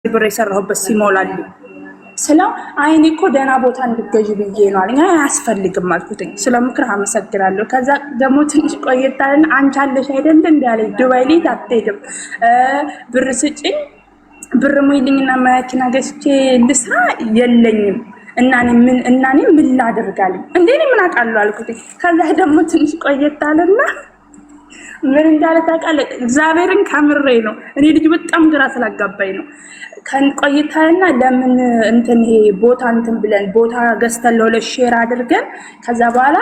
ብር የሰራሁበት ሲሞላልኝ ስለው አይኔ እኮ ደህና ቦታ እንድትገዢ ብዬ ነው አለኝ። አያስፈልግም አልኩትኝ። ስለ ምክር አመሰግናለሁ። ከዛ ደግሞ ትንሽ ቆይታለን አንቺ አለሽ አይደል እንዴ አለኝ። ዱባይ ላይ አትሄድም ብር ስጪኝ ብር ሙይልኝና መኪና ገዝቼ ልስራ የለኝም እና እኔ ምን ላደርጋለሁ እንዴ እኔ ምን አውቃለሁ አልኩትኝ። ከዛ ደግሞ ትንሽ ቆይታለና ምን እንዳለ ታውቃለህ? እግዚአብሔርን ከምሬ ነው። እኔ ልጅ በጣም ግራ ስላጋባኝ ነው። ቆይታና ለምን እንትን ይሄ ቦታ እንትን ብለን ቦታ ገዝተን ለሁለት ሼር አድርገን ከዛ በኋላ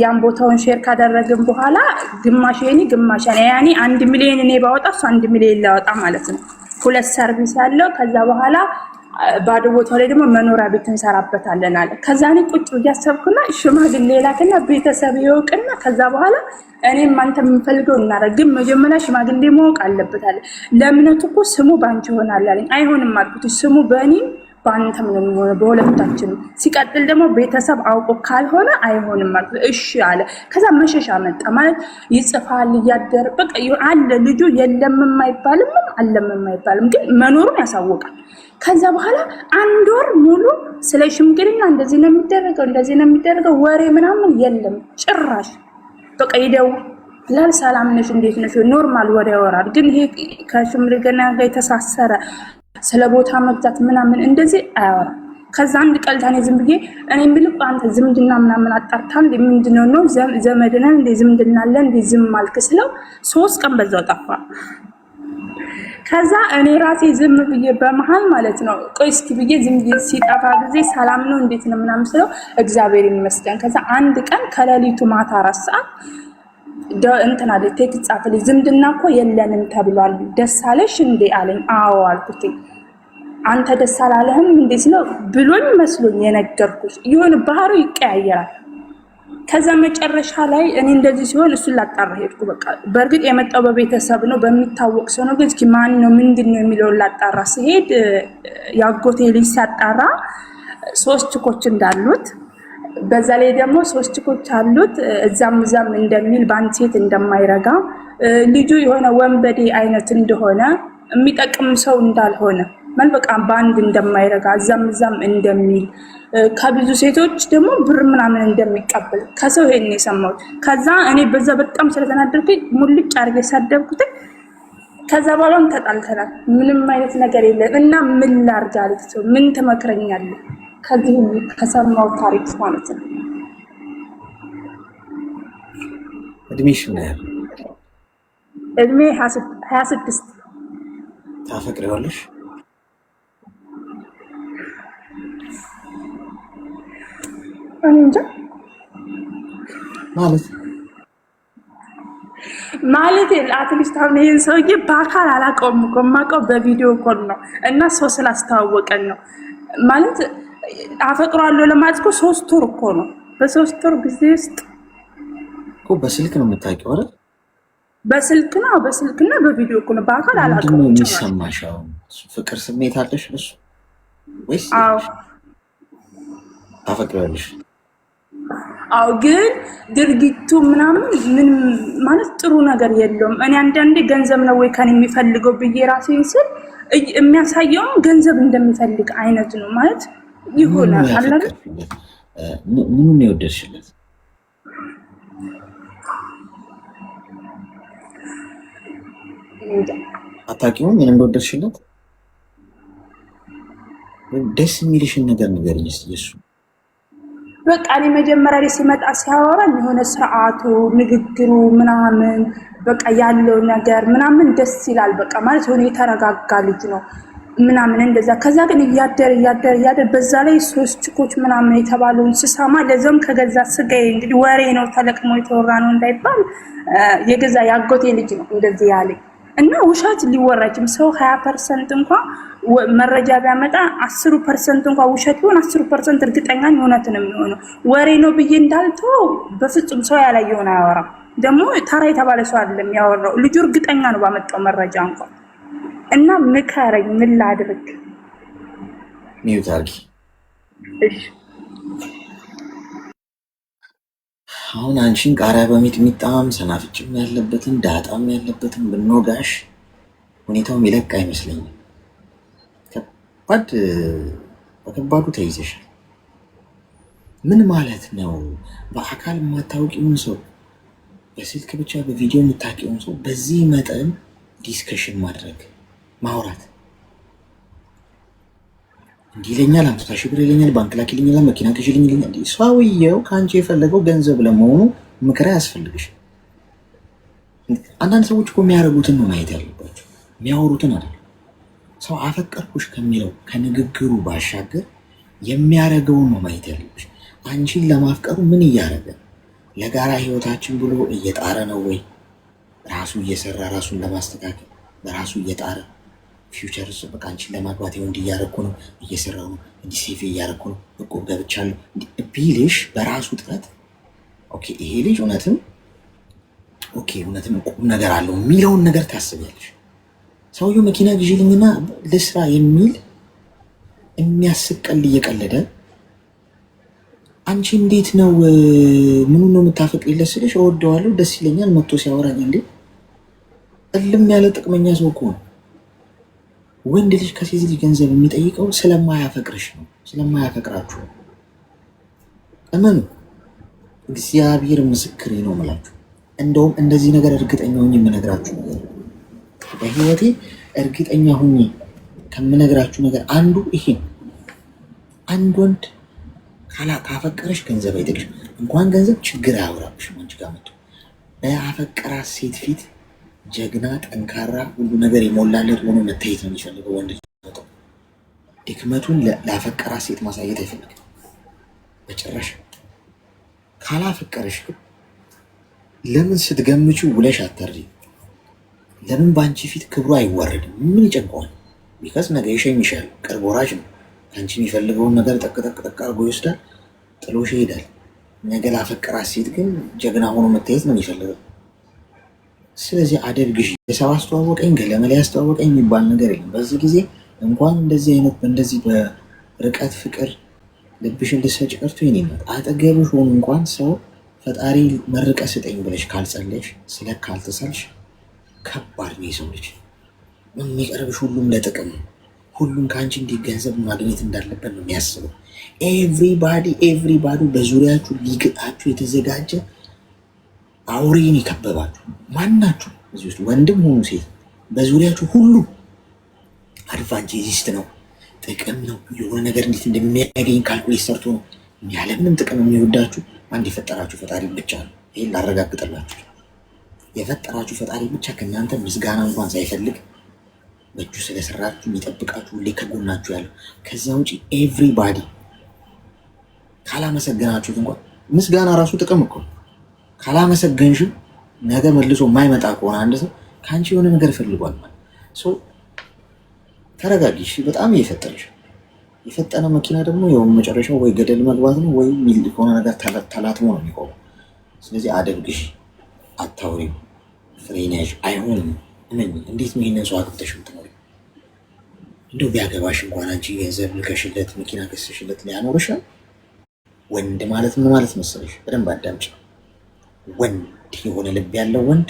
ያን ቦታውን ሼር ካደረግን በኋላ ግማሽ የኔ ግማሽ ያኔ 1 ሚሊዮን እኔ ባወጣ እሱ 1 ሚሊዮን ላወጣ ማለት ነው። ሁለት ሰርቪስ ያለው ከዛ በኋላ ባዶ ቦታው ላይ ደግሞ መኖሪያ ቤት እንሰራበታለን አለ። ከዛ እኔ ቁጭ እያሰብኩና ሽማግሌ ላከና ቤተሰብ ይወቅና ከዛ በኋላ እኔም አንተ የምፈልገው እናደርግ፣ ግን መጀመሪያ ሽማግሌ ማወቅ አለበት አለ። ለእምነቱ እኮ ስሙ ባንቺ ይሆናል አለኝ። አይሆንም አልኩት። ስሙ በእኔም በአንተም ነው የሚሆነው በሁለታችንም። ሲቀጥል ደግሞ ቤተሰብ አውቆ ካልሆነ አይሆንም አልኩት። እሺ አለ። ከዛ መሸሻ መጣ ማለት ይጽፋል እያደረ በቃ አለ ልጁ የለም የማይባልም አለም የማይባልም ግን መኖሩን ያሳውቃል። ከዛ በኋላ 1 ወር ሙሉ ስለ ሽምግልና እንደዚህ ነው የሚደረገው ወሬ ምናምን የለም ጭራሽ። በቃ ይደውላል ሰላም ነሽ እንዴት ነሽ ኖርማል ወሬ ያወራል። ግን ይሄ ከሽምግልና ጋር የተሳሰረ ስለ ቦታ መግዛት ምናምን እንደዚህ አያወራም። ከዛ አንድ ቀልታኔ ዝም ብዬ እኔ ምልቁ አንተ ዝምድና ምናምን አጣርታን ምንድነው ነው ዘመድና እንደ ዝምድና አለ እንደ ዝም ማልክ ስለው 3 ቀን በዛው ጠፋ። ከዛ እኔ ራሴ ዝም ብዬ በመሃል ማለት ነው ቆይ እስኪ ብዬ ዝም ብዬ ሲጠፋ ጊዜ ሰላም ነው እንዴት ነው ምናምን ስለው እግዚአብሔር ይመስገን። ከዛ አንድ ቀን ከሌሊቱ ማታ 4 ሰዓት እንትና ቴክስት ጻፈልኝ። ዝምድና እኮ የለንም ተብሏል ደስ አለሽ እንዴ አለኝ። አዎ አልኩት። አንተ ደስ አላለህም እንዴ ስለው ብሎኝ መስሎኝ የነገርኩሽ ይሁን ባህሩ ይቀያየራል። ከዛ መጨረሻ ላይ እኔ እንደዚህ ሲሆን እሱን ላጣራ ሄድኩ። በቃ በእርግጥ የመጣው በቤተሰብ ነው በሚታወቅ ሰው ነው። ግን እስኪ ማን ነው ምንድነው የሚለው ላጣራ ሲሄድ ያጎቴ ልጅ ሲያጣራ 3 ችኮች እንዳሉት በዛ ላይ ደግሞ 3 ችኮች አሉት እዛም እንደሚል ባንድ ሴት እንደማይረጋ ልጁ የሆነ ወንበዴ አይነት እንደሆነ የሚጠቅም ሰው እንዳልሆነ ማለት በቃ ባንድ እንደማይረጋ እዛም እንደሚል ከብዙ ሴቶች ደግሞ ብር ምናምን እንደሚቀበል ከሰው ይሄን የሰማሁት። ከዛ እኔ በዛ በጣም ስለተናደድኩኝ ሙልጭ አድርጌ ሳደብኩት። ከዛ በኋላም ተጣልተናል። ምንም አይነት ነገር የለም እና ምን ላድርግ አለች። ምን ትመክረኛለህ? ከዚህ ከሰማው ታሪክ ማለት ነው። እድሜሽ ምን ያህል? እድሜ 26። ታፈቅሪዋለሽ? እንጃ ማለት አትሊስት አሁን ይሄን ሰውዬ በአካል አላውቀውም እኮ የማውቀው በቪዲዮ ኮል ነው እና ሰው ስላስተዋወቀን ነው ማለት አፈቅሯለሁ ለማለት እኮ 3 ወር እኮ ነው። በ3 ወር ጊዜ ውስጥ እኮ በስልክ ነው የምታውቂው አይደል? በስልክና በቪዲዮ እኮ ነው። በአካል አላውቀውም። ምንድነው የሚሰማሽ? አሁን ፍቅር ስሜት አለሽ ለሱ ወይስ? አዎ ታፈቅሪዋለሽ? አዎ ግን ድርጊቱ ምናምን ምን ማለት ጥሩ ነገር የለውም። እኔ አንዳንዴ ገንዘብ ነው ወይ ከኔ የሚፈልገው ብዬ ራሴን ስል የሚያሳየው ገንዘብ እንደሚፈልግ አይነት ነው ማለት ይሆናል አይደል? ምኑን የወደድሽለት? አታውቂውም? ምን እንደወደድሽለት? ደስ የሚልሽን ነገር ንገሪኝ እስኪ። እሱ በቃ እኔ መጀመሪያ ላይ ሲመጣ ሲያወራ የሆነ ስርዓቱ ንግግሩ ምናምን በቃ ያለው ነገር ምናምን ደስ ይላል። በቃ ማለት ሆነ የተረጋጋ ልጅ ነው ምናምን እንደዛ። ከዛ ግን እያደር በዛ ላይ 3 ችኮች ምናምን የተባለውን ስሰማ ለዛም ከገዛ ስጋዬ እንግዲህ ወሬ ነው ተለቅሞ የተወራ ነው እንዳይባል የገዛ ያጎቴ ልጅ ነው እንደዚህ ያለኝ እና ውሸት ሊወራጅም ሰው 20% እንኳን መረጃ ቢያመጣ 10% እንኳን ውሸት ቢሆን 10% እርግጠኛ እውነት ነው የሚሆነው። ወሬ ነው ብዬ እንዳልተው በፍጹም ሰው ያላየውን አያወራም። ደግሞ ተራ የተባለ ሰው አይደለም ያወራው ልጁ እርግጠኛ ነው ባመጣው መረጃ እንኳን እና ምከረኝ ምን ላድርግ? ሚዩት አድርጊ እሺ። አሁን አንቺን ቃሪያ በሚጥሚጣም ሰናፍጭም ያለበትን ዳጣም ያለበትን ብንወጋሽ ሁኔታው የሚለቅ አይመስለኝም። በከባዱ ተይዘሻል። ምን ማለት ነው? በአካል የማታውቂውን ሰው በስልክ ብቻ በቪዲዮ የምታውቂውን ሰው በዚህ መጠን ዲስከሽን ማድረግ ማውራት፣ እንዲህ ይለኛል፣ 50 ሺህ ብር ይለኛል፣ ባንክ ላክ ይለኛል፣ መኪና ግዢልኝ ይለኛል። ሰውየው ከአንቺ የፈለገው ገንዘብ ለመሆኑ ምክር አያስፈልግሽ። አንዳንድ ሰዎች እኮ የሚያደርጉትን ነው ማየት ያለባቸው፣ የሚያወሩትን አይደለም። ሰው አፈቀርኩሽ ከሚለው ከንግግሩ ባሻገር የሚያደርገውን ነው ማየት ያለብሽ። አንቺን ለማፍቀሩ ምን እያደረገ ለጋራ ህይወታችን ብሎ እየጣረ ነው ወይ? ራሱ እየሰራ ራሱን ለማስተካከል በራሱ እየጣረ ፊውቸር በቃ አንቺን ለማግባት ይሁን እንዲህ እያደረኩ ነው፣ እየሰራሁ ነው፣ እንዲህ ሴፍ እያደረኩ ነው፣ እቁብ ገብቻለሁ ቢልሽ በራሱ ጥረት ኦኬ ይሄ ልጅ እውነትም ቁም ነገር አለው የሚለውን ነገር ታስቢያለሽ። ሰውየው መኪና ግዢልኝና ልስራ የሚል የሚያስቀል እየቀለደ አንቺ እንዴት ነው ምኑን ነው የምታፈቅሪለት ስልሽ እወደዋለሁ ደስ ይለኛል መጥቶ ሲያወራኝ እንዴ እልም ያለ ጥቅመኛ ሰው እኮ ነው። ወንድ ልጅ ከሴት ልጅ ገንዘብ የሚጠይቀው ስለማያፈቅርሽ ነው፣ ስለማያፈቅራችሁ ነው። እመኑ፣ እግዚአብሔር ምስክሬ ነው የምላችሁ። እንደውም እንደዚህ ነገር እርግጠኛ ሆኜ የምነግራችሁ ነገር በህይወቴ እርግጠኛ ሆኜ ከምነግራችሁ ነገር አንዱ ይሄ ነው። አንድ ወንድ ካፈቀረሽ ገንዘብ አይጠቅሽ፣ እንኳን ገንዘብ ችግር አያወራብሽም። አንቺ ጋር መጥቶ በአፈቀራት ሴት ፊት ጀግና፣ ጠንካራ፣ ሁሉ ነገር የሞላለት ሆኖ መታየት ነው የሚፈልገው ወንድ ልጅ። ድክመቱን ላፈቀራት ሴት ማሳየት አይፈልግም በጭራሽ። ካላፈቀረሽ ግን ለምን ስትገምቹ ውለሽ አታሪ? ለምን በአንቺ ፊት ክብሩ አይዋረድም? ምን ይጨንቀዋል? ቢካስ ነገ ይሸኝሻል። ቅርብ ወራሽ ነው። ከአንቺ የሚፈልገውን ነገር ጠቅ አድርጎ ይወስዳል፣ ጥሎሽ ይሄዳል። ነገ ላፈቀራት ሴት ግን ጀግና ሆኖ መታየት ነው የሚፈልገው። ስለዚህ አደብ ግዢ። የሰው አስተዋወቀኝ ገለመላ ያስተዋወቀኝ የሚባል ነገር የለም። በዚህ ጊዜ እንኳን እንደዚህ አይነት በእንደዚህ በርቀት ፍቅር ልብሽን ልትሰጪ ቀርቶ ይኔናት አጠገብሽ ሆኑ እንኳን ሰው ፈጣሪ መርቀ ስጠኝ ብለሽ ካልጸለሽ ስለ ካልተሳልሽ ከባድ ነው። የሰው ልጅ የሚቀርብሽ ሁሉም ለጥቅም ነው። ሁሉም ከአንቺ እንዴት ገንዘብ ማግኘት እንዳለበት ነው የሚያስበው። ኤቭሪባዲ በዙሪያችሁ ሊግጣችሁ የተዘጋጀ አውሬን የከበባችሁ ማናችሁ እዚህ ውስጥ ወንድም ሆኑ ሴት በዙሪያችሁ ሁሉ አድቫንቴጂስት ነው፣ ጥቅም ነው። የሆነ ነገር እንዴት እንደሚያገኝ ካልኩሌት ሰርቶ ነው ያለምንም ጥቅም የሚወዳችሁ አንድ የፈጠራችሁ ፈጣሪ ብቻ ነው። ይህን ላረጋግጥላችሁ። የፈጠራችሁ ፈጣሪ ብቻ ከእናንተ ምስጋና እንኳን ሳይፈልግ በእጁ ስለሰራችሁ የሚጠብቃችሁ ሁሌ ከጎናችሁ ያለው። ከዚያ ውጭ ኤቭሪባዲ ካላመሰገናችሁት እንኳን ምስጋና ራሱ ጥቅም እኮ ካላመሰገንሽም ነገ መልሶ የማይመጣ ከሆነ አንድ ሰው ከአንቺ የሆነ ነገር ፈልጓል ማለት ተረጋጊ። በጣም እየፈጠነሽ የፈጠነ መኪና ደግሞ ያው መጨረሻው ወይ ገደል መግባት ነው ወይ የሆነ ነገር ተላትሞ ነው የሚቆመው። ስለዚህ አደብግሽ፣ አታውሪም፣ ፍሬነሽ አይሆንም። እንዴት ነው ይህንን ሰው አግብተሽ የምትኖሪ? እንደው ቢያገባሽ እንኳን አንቺ ገንዘብ ልከሽለት መኪና ገዝተሽለት ሊያኖርሽ ነው። ወንድ ማለት ምን ማለት መሰለሽ? በደንብ አዳምጪ። ወንድ የሆነ ልብ ያለው ወንድ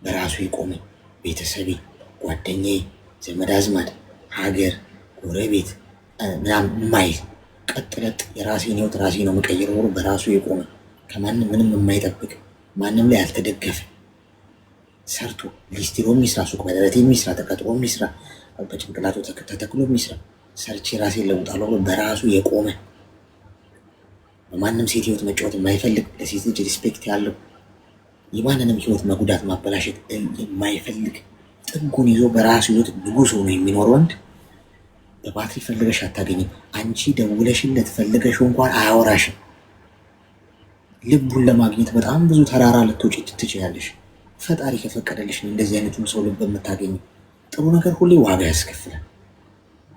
በራሱ የቆመ ቤተሰቤ፣ ጓደኛዬ፣ ዘመድ አዝማድ፣ ሀገር፣ ጎረቤት ምናምን የማይል ቀጥለጥ የራሴን ህይወት ራሴ ነው የምቀይረው ብሎ በራሱ የቆመ ከማንም ምንም የማይጠብቅ ማንም ላይ ያልተደገፈ ሰርቶ ሊስትሮ የሚስራ ሱቅ በደረቴ የሚስራ ተቀጥሮ የሚስራ በጭንቅላቱ ተተክሎ የሚስራ ሰርቼ ራሴን ለውጣለሁ ብሎ በራሱ የቆመ በማንም ሴት ህይወት መጫወት የማይፈልግ ለሴት ልጅ ሪስፔክት ያለው የማንንም ህይወት መጉዳት ማበላሸት የማይፈልግ ጥጉን ይዞ በራሱ ህይወት ንጉስ ሆኖ የሚኖር ወንድ በባትሪ ፈልገሽ አታገኝም። አንቺ ደውለሽለት ፈልገሽው እንኳን አያወራሽም። ልቡን ለማግኘት በጣም ብዙ ተራራ ልትወጪ ትችያለሽ። ፈጣሪ ከፈቀደልሽ ነው እንደዚህ አይነቱን ሰው ልብ የምታገኝ። ጥሩ ነገር ሁሌ ዋጋ ያስከፍላል።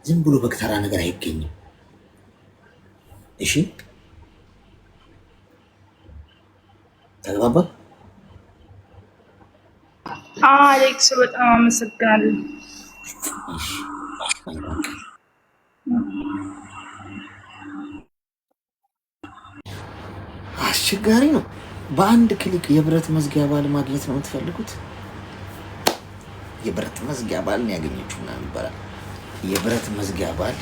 ዝም ብሎ በተራ ነገር አይገኝም። እሺ ተግባባ? አሌክስ በጣም አመሰግናለሁ። አስቸጋሪ ነው። በአንድ ክሊክ የብረት መዝጊያ ባል ማግኘት ነው የምትፈልጉት? የብረት መዝጊያ ባልን ያገኘችው ምናምን ይባላል። የብረት መዝጊያ ባል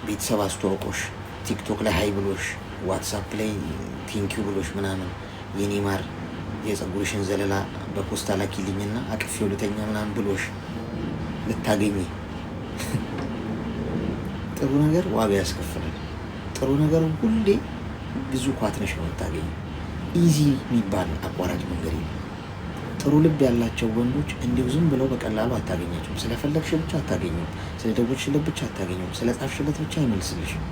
ቤተሰብ አስተዋውቆሽ ቲክቶክ ላይ ሃይ ብሎሽ ዋትስአፕ ላይ ቴንኪው ብሎሽ ምናምን የኔ ማር የፀጉርሽን ዘለላ በፖስታ ላኪልኝና አቅፌው ልተኛ ምናምን ብሎሽ ልታገኚ ጥሩ ነገር ዋጋ ያስከፍላል። ጥሩ ነገር ሁሌ ብዙ ኳትነሽ ነው የምታገኙ። ኢዚ የሚባል አቋራጭ መንገድ ነው። ጥሩ ልብ ያላቸው ወንዶች እንዲሁ ዝም ብለው በቀላሉ አታገኛቸውም። ስለፈለግሽ ብቻ አታገኙም። ስለደወልሽለት ብቻ አታገኙም። ስለጻፍሽለት ብቻ አይመልስልሽም።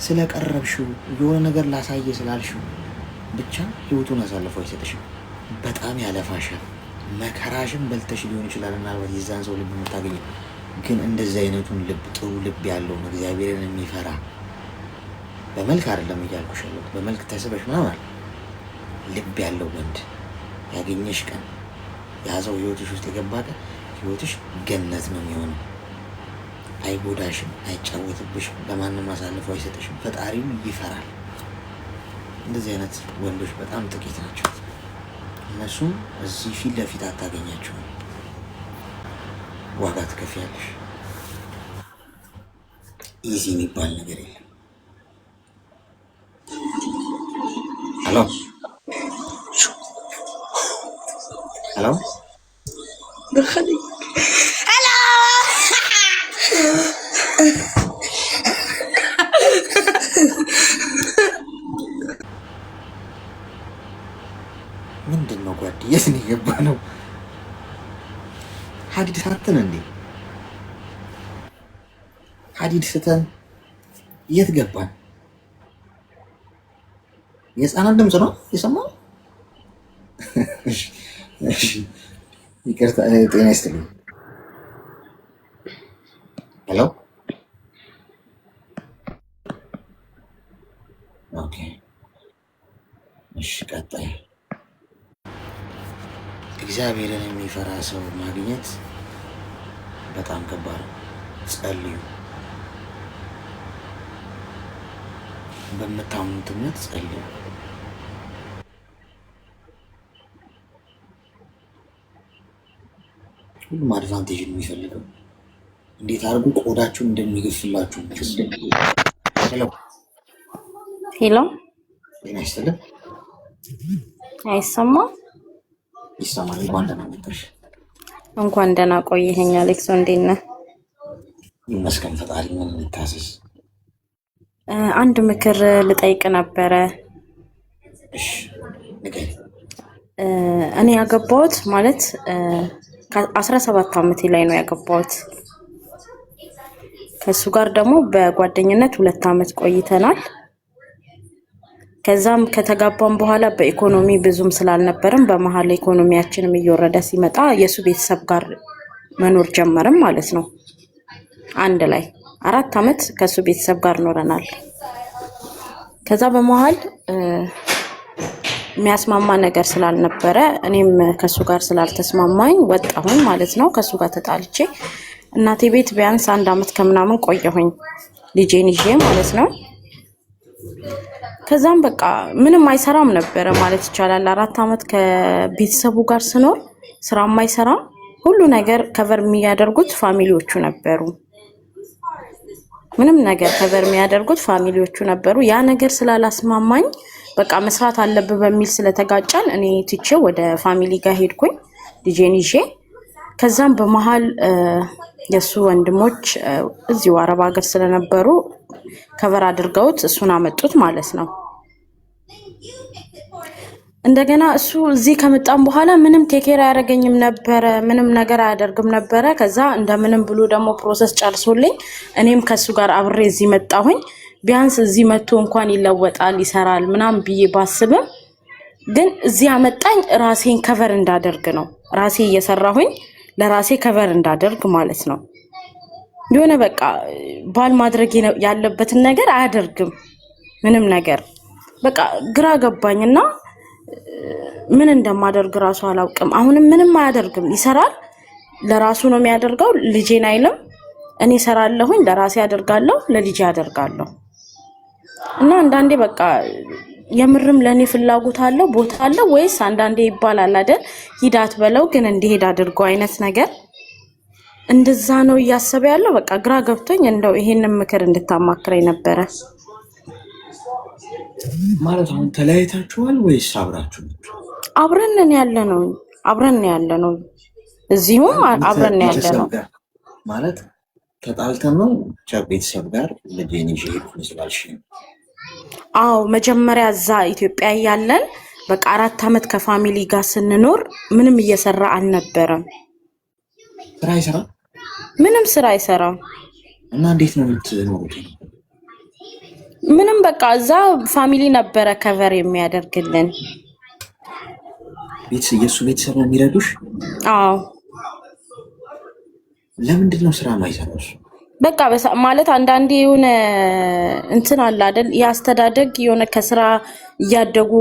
ስለቀረብሽው የሆነ ነገር ላሳየ ስላልሽው ብቻ ህይወቱን አሳልፎ አይሰጥሽም። በጣም ያለፋሻል። መከራሽን በልተሽ ሊሆን ይችላል ምናልባት የዛን ሰው ልብ የምታገኘው። ግን እንደዚህ አይነቱን ልብ ጥሩ ልብ ያለውን እግዚአብሔርን የሚፈራ በመልክ አይደለም እያልኩሽ ያለሁት በመልክ ተስበሽ ምናምን ልብ ያለው ወንድ ያገኘሽ ቀን ያ ሰው ህይወትሽ ውስጥ የገባ ቀን ህይወትሽ ገነት ነው የሚሆነው። አይጎዳሽም፣ አይጫወትብሽም፣ ለማንም አሳልፎ አይሰጥሽም። ፈጣሪም ይፈራል። እንደዚህ አይነት ወንዶች በጣም ጥቂት ናቸው። እነሱም እዚህ ፊት ለፊት አታገኛቸውም። ዋጋ ትከፍያለሽ። ኢዚ የሚባል ነገር የለም። ሄሎ ሄሎ ምንድን ነው ጓድ? የት ነው የገባ ነው? ሀዲድ ሳትን እንዴ? ሀዲድ ስተን የት ገባን? የህፃናት ድምፅ ነው የሰማው። ይቅርታ፣ ጤና ይስጥልኝ። ሄሎ ኦኬ፣ እሺ፣ ቀጣይ እግዚአብሔርን የሚፈራ ሰው ማግኘት በጣም ከባድ ነው። ጸልዩ። በምታምኑት እምነት ጸልዩ። ሁሉም አድቫንቴጅ ነው የሚፈልገው። እንዴት አድርጎ ቆዳችሁን እንደሚገፍላችሁ። ሄሎ ሄሎ፣ ጤና ይስጥልኝ። አይሰማም? ይሰማል። እንኳን ደህና መጣሽ። እንኳን ደህና ቆየኸኝ አሌክሶ። እንዴት ነህ? ይመስገን ፈጣሪ። ምን ልታዘዝ? አንድ ምክር ልጠይቅ ነበረ። እሺ ንገሪኝ። እኔ ያገባሁት ማለት ከ17 ዓመቴ ላይ ነው ያገባሁት። ከሱ ጋር ደግሞ በጓደኝነት 2 ዓመት ቆይተናል። ከዛም ከተጋባን በኋላ በኢኮኖሚ ብዙም ስላልነበረም በመሀል ኢኮኖሚያችንም እየወረደ ሲመጣ የሱ ቤተሰብ ጋር መኖር ጀመርም ማለት ነው። አንድ ላይ 4 ዓመት ከሱ ቤተሰብ ጋር ኖረናል። ከዛ በመሀል የሚያስማማ ነገር ስላልነበረ እኔም ከሱ ጋር ስላልተስማማኝ ወጣሁኝ ማለት ነው። ከሱ ጋር ተጣልቼ እናቴ ቤት ቢያንስ 1 ዓመት ከምናምን ቆየሁኝ ልጄን ይዤ ማለት ነው። ከዛም በቃ ምንም አይሰራም ነበረ ማለት ይቻላል። 4 ዓመት ከቤተሰቡ ጋር ስኖር ስራም አይሰራም። ሁሉ ነገር ከቨር የሚያደርጉት ፋሚሊዎቹ ነበሩ። ምንም ነገር ከቨር የሚያደርጉት ፋሚሊዎቹ ነበሩ። ያ ነገር ስላላስማማኝ በቃ መስራት አለብህ በሚል ስለተጋጫን እኔ ትቼው ወደ ፋሚሊ ጋር ሄድኩኝ ልጄን ይዤ። ከዛም በመሃል የሱ ወንድሞች እዚሁ አረብ ሀገር ስለነበሩ ከቨር አድርገውት እሱን አመጡት ማለት ነው። እንደገና እሱ እዚህ ከመጣን በኋላ ምንም ቴኬር አያደርገኝም ነበረ፣ ምንም ነገር አያደርግም ነበረ። ከዛ እንደምንም ብሎ ደግሞ ፕሮሰስ ጨርሶልኝ እኔም ከሱ ጋር አብሬ እዚህ መጣሁኝ። ቢያንስ እዚህ መጥቶ እንኳን ይለወጣል ይሰራል ምናምን ብዬ ባስብም ግን እዚህ አመጣኝ ራሴን ከቨር እንዳደርግ ነው። ራሴ እየሰራሁኝ ለራሴ ከቨር እንዳደርግ ማለት ነው። የሆነ በቃ ባል ማድረግ ያለበትን ነገር አያደርግም ምንም ነገር። በቃ ግራ ገባኝና ምን እንደማደርግ ራሱ አላውቅም። አሁንም ምንም አያደርግም፣ ይሰራል፣ ለራሱ ነው የሚያደርገው። ልጄን አይልም። እኔ ሰራለሁኝ፣ ለራሴ አደርጋለሁ፣ ለልጄ አደርጋለሁ። እና አንዳንዴ በቃ የምርም ለኔ ፍላጎት አለው ቦታ አለው ወይስ አንዳንዴ ይባላል አይደል ሂዳት በለው ግን እንዲሄድ አድርጎ አይነት ነገር እንደዛ ነው እያሰበ ያለው። በቃ ግራ ገብቶኝ እንደው ይሄንን ምክር እንድታማክረኝ ነበረ። ማለት አሁን ተለያይታችኋል ወይስ አብራችሁ? አብረን ያለ ነው። እዚሁም አብረን ያለ ነው ማለት ተጣልተን ነው ቤተሰብ ጋር ልጄን ይዤ ሄድኩኝ ስላልሽ? አዎ መጀመሪያ እዛ ኢትዮጵያ ያለን በቃ 4 ዓመት ከፋሚሊ ጋር ስንኖር ምንም እየሰራ አልነበረም። ስራ አይሰራም? ምንም ስራ አይሰራም። እና እንዴት ነው የምትኖሩት? ምንም በቃ እዛ ፋሚሊ ነበረ ከቨር የሚያደርግልን። የእሱ ቤተሰብ ነው የሚረዱሽ? አዎ። ለምንድን ነው ስራ ማይሰራው? በቃ ማለት አንዳንዴ የሆነ እንትን አለ አይደል? ያስተዳደግ የሆነ ከስራ እያደጉ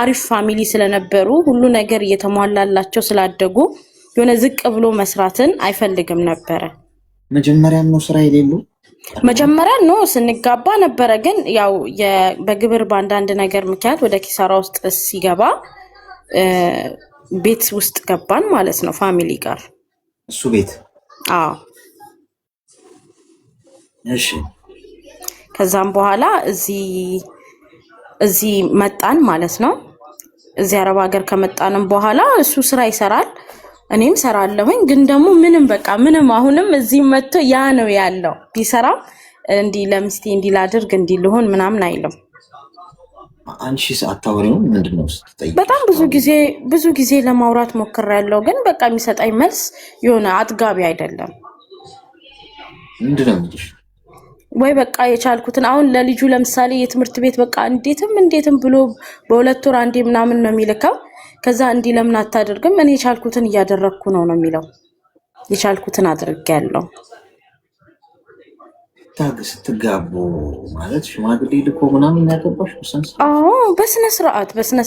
አሪፍ ፋሚሊ ስለነበሩ ሁሉ ነገር እየተሟላላቸው ስላደጉ የሆነ ዝቅ ብሎ መስራትን አይፈልግም ነበረ። መጀመሪያ ነው ስራ የሌለው? መጀመሪያ ነው ስንጋባ ነበረ፣ ግን ያው በግብር በአንዳንድ ነገር ምክንያት ወደ ኪሳራ ውስጥ ሲገባ ቤት ውስጥ ገባን ማለት ነው ፋሚሊ ጋር። እሱ ቤት? አዎ። እሺ። ከዛም በኋላ እዚህ መጣን ማለት ነው። እዚህ አረብ ሀገር ከመጣንም በኋላ እሱ ስራ ይሰራል፣ እኔም ሰራለሁኝ። ግን ደግሞ ምንም አሁንም እዚህ መጥቶ ያ ነው ያለው። ቢሰራም እንዲህ ለሚስቴ እንዲህ ላድርግ እንዲህ ልሆን ምናምን አይልም። አንቺስ አታወሪውም? ምንድነው ስትጠይቂ? በጣም ብዙ ጊዜ ለማውራት ሞክሬያለሁ፣ ግን በቃ የሚሰጠኝ መልስ የሆነ አጥጋቢ አይደለም። ምንድነው የሚልሽ? ወይ በቃ የቻልኩትን አሁን ለልጁ ለምሳሌ የትምህርት ቤት በቃ እንዴትም ብሎ በ2 ወር አንዴ ምናምን ነው የሚልከው። ከዛ እንዲህ ለምን አታደርግም? እኔ የቻልኩትን እያደረግኩ ነው የሚለው። የቻልኩትን አድርጌያለሁ። ስትጋቡ ማለት ሽማግሌ ልኮ ምናምን ያገባሽ? አዎ በስነ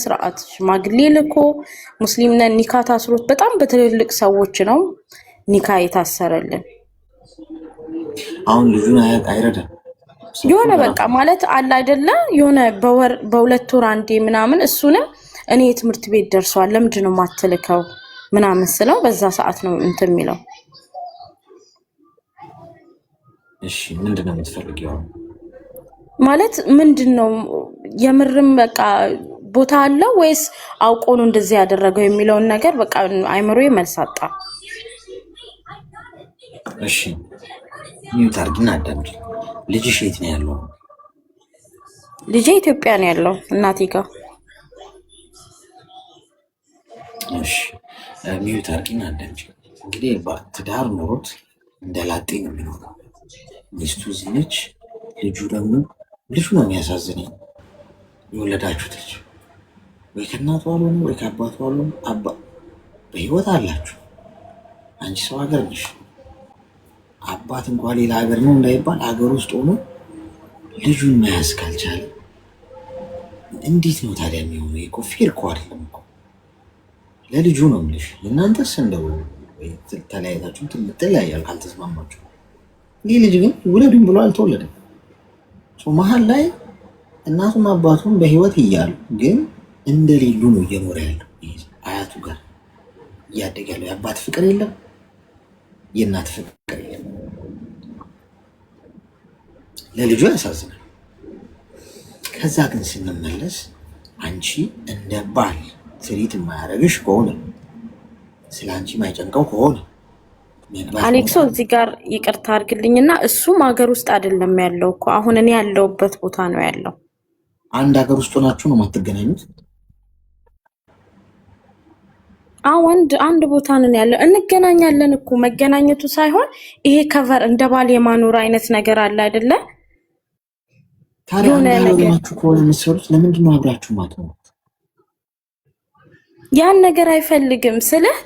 ስርዓት ሽማግሌ ልኮ ሙስሊም ነን ኒካ ታስሮት በጣም በትልልቅ ሰዎች ነው ኒካ የታሰረልን። አሁን ልጁን አይረዳም የሆነ በቃ ማለት አለ አይደለ? የሆነ በ2 ወር አንዴ ምናምን እሱንም እኔ የትምህርት ቤት ደርሷል ለምንድን ነው ማትልከው ምናምን ስለው በዛ ሰዓት ነው እንትን የሚለው። እሺ ምንድነው የምትፈልጊው? ማለት ምንድነው የምርም በቃ ቦታ አለው ወይስ አውቆ ነው እንደዚህ ያደረገው የሚለውን ነገር በቃ አይምሮዬ መልስ አጣ። እሺ ሚውት አድርጊና አዳምጪ። ልጅሽ የት ነው ያለው? ልጄ ኢትዮጵያ ነው ያለው እናቴ ጋር። እሺ ሚውት አድርጊና አዳምጪ። እንግዲህ ትዳር ኖሮት እንደላጤ ነው የሚኖረው። ሚስቱ እዚህ ነች፣ ልጁ ነው የሚያሳዝነኝ። የወለዳችሁት ልጅ ወይ ከእናቱ አልሆነ ወይ ከአባቱ አልሆነ በህይወት አላችሁ። አንቺ ሰው ሀገር ነሽ። አባት እንኳን ሌላ ሀገር ነው እንዳይባል ሀገር ውስጥ ሆኖ ልጁን መያዝ ካልቻለ እንዴት ነው ታዲያ የሚሆነው? እኮ ፌር እኮ አይደለም እኮ። ለልጁ ነው የምልሽ። እናንተስ እንደው ተለያይታችሁ ትለያያል ካልተስማማችሁ። ይህ ልጅ ግን ውለዱኝ ብሎ አልተወለደም። መሀል ላይ እናቱም አባቱም በህይወት እያሉ ግን እንደሌሉ ነው እየኖረ ያለው። አያቱ ጋር እያደገ ያለው የአባት ፍቅር የለም፣ የእናት ፍቅር የለም። ለልጁ ያሳዝናል። ከዛ ግን ስንመለስ አንቺ እንደ ባል ትሪት የማያደርግሽ ከሆነ ስለ አንቺ የማይጨንቀው ከሆነ አሌክሶ እዚህ ጋር ይቅርታ አድርግልኝና እሱም ሀገር ውስጥ አይደለም ያለው እኮ አሁን እኔ ያለሁበት ቦታ ነው ያለው። አንድ ሀገር ውስጥ ሆናችሁ ነው የማትገናኙት? አዎ አንድ ቦታ ነን ያለው። እንገናኛለን እኮ መገናኘቱ ሳይሆን ይሄ ከቨር እንደ ባል የማኖር አይነት ነገር አለ አይደለ? ታዲያ አንዳችሁ ከሆነ የምትሰሩት ለምንድን ነው አብራችሁ ማትኖሩት? ያን ነገር አይፈልግም ስልህ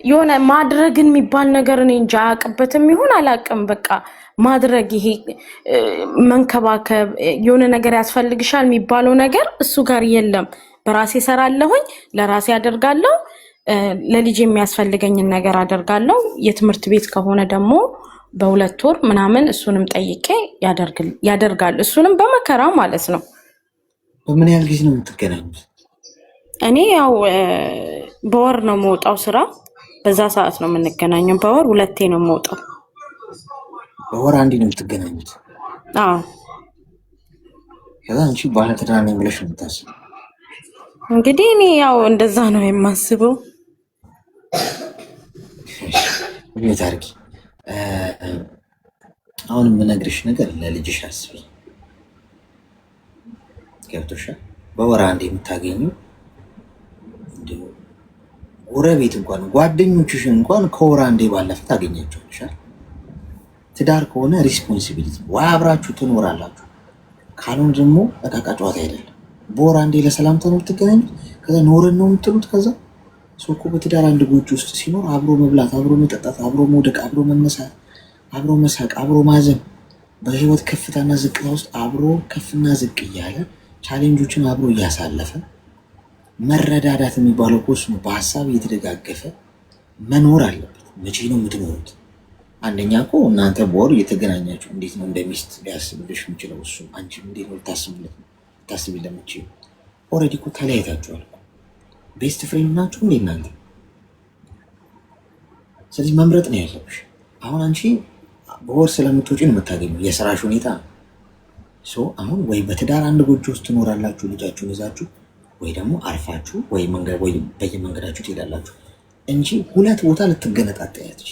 የሆነ ማድረግን የሚባል ነገር እኔ እንጃ አያውቅበትም ይሁን አላውቅም። በቃ ማድረግ ይሄ መንከባከብ የሆነ ነገር ያስፈልግሻል የሚባለው ነገር እሱ ጋር የለም። በራሴ ሰራለሁኝ፣ ለራሴ አደርጋለሁ፣ ለልጅ የሚያስፈልገኝን ነገር አደርጋለሁ። የትምህርት ቤት ከሆነ ደግሞ በ2 ወር ምናምን እሱንም ጠይቄ ያደርጋል። እሱንም በመከራ ማለት ነው። በምን ያህል ጊዜ ነው የምትገናኙት? እኔ ያው በወር ነው የምወጣው ስራ። በዛ ሰዓት ነው የምንገናኘው። በወር 2 ነው የምወጣው። በወር አንዴ ነው የምትገናኙት? አዎ። ከዛ አንቺ ባለ ትዳር ነኝ ብለሽ ነው የምታስበው? እንግዲህ እኔ ያው እንደዛ ነው የማስበው። ምን ታርጊ? አሁን የምነግርሽ ነገር ለልጅሽ አስቢ። ገብቶሻል? በወር አንዴ የምታገኙ እንዲሁ ጎረቤት እንኳን ጓደኞችሽን እንኳን ከወር አንዴ ባለፈ ታገኛቸዋለሽ። ትዳር ከሆነ ሪስፖንሲቢሊቲ ወይ አብራችሁ ትኖራላችሁ፣ ካልሆነ ደግሞ እቃቃ ጨዋታ አይደለም። በወር አንዴ ለሰላምታ ነው የምትገናኙት፣ ከዛ ኖረን ነው የምትሉት። ከዛ ሰው እኮ በትዳር አንድ ጎጆ ውስጥ ሲኖር አብሮ መብላት፣ አብሮ መጠጣት፣ አብሮ መውደቅ፣ አብሮ መነሳት፣ አብሮ መሳቅ፣ አብሮ ማዘን፣ በህይወት ከፍታና ዝቅታ ውስጥ አብሮ ከፍና ዝቅ እያለ ቻሌንጆችን አብሮ እያሳለፈ መረዳዳት የሚባለው ኮርስ ነው። በሀሳብ እየተደጋገፈ መኖር አለበት። መቼ ነው የምትኖሩት? አንደኛ እኮ እናንተ በወር እየተገናኛችሁ እንዴት ነው እንደሚስት ሊያስብልሽ የሚችለው እሱ? አንቺ እንዴት ነው ልታስብ ለምችል? ኦልሬዲ እኮ ተለያይታችኋል። ቤስት ፍሬንድ ናችሁ እንዴ እናንተ? ስለዚህ መምረጥ ነው ያለብሽ። አሁን አንቺ በወር ስለምትወጪ ነው የምታገኙ የስራሽ ሁኔታ ነው። አሁን ወይ በትዳር አንድ ጎጆ ውስጥ ትኖራላችሁ ልጃችሁን ይዛችሁ፣ ወይ ደግሞ አርፋችሁ ወይ በየመንገዳችሁ ትሄዳላችሁ እንጂ ሁለት ቦታ ልትገነጣጠያች።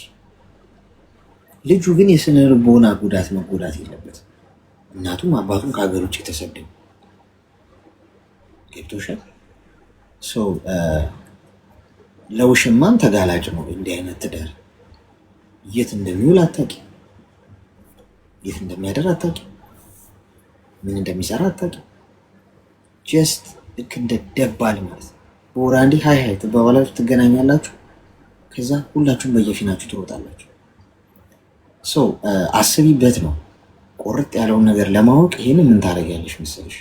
ልጁ ግን የስነ ልቦና ጉዳት መጎዳት የለበትም። እናቱም አባቱም ከሀገር ውጭ የተሰደዱ ገብቶሻል። ለውሽማም ተጋላጭ ነው እንዲህ አይነት ትዳር። የት እንደሚውል አታውቂ፣ የት እንደሚያደር አታውቂ፣ ምን እንደሚሰራ አታውቂ። ጀስት ልክ እንደ ደባል ማለት ነው። በወር አንዴ ሀይ ሀይ ትባባላችሁ፣ ትገናኛላችሁ፣ ከዛ ሁላችሁም በየፊናችሁ ትሮጣላችሁ። አስቢበት ነው። ቁርጥ ያለውን ነገር ለማወቅ ይሄንን ምን ታደርጊያለሽ መሰለሽ?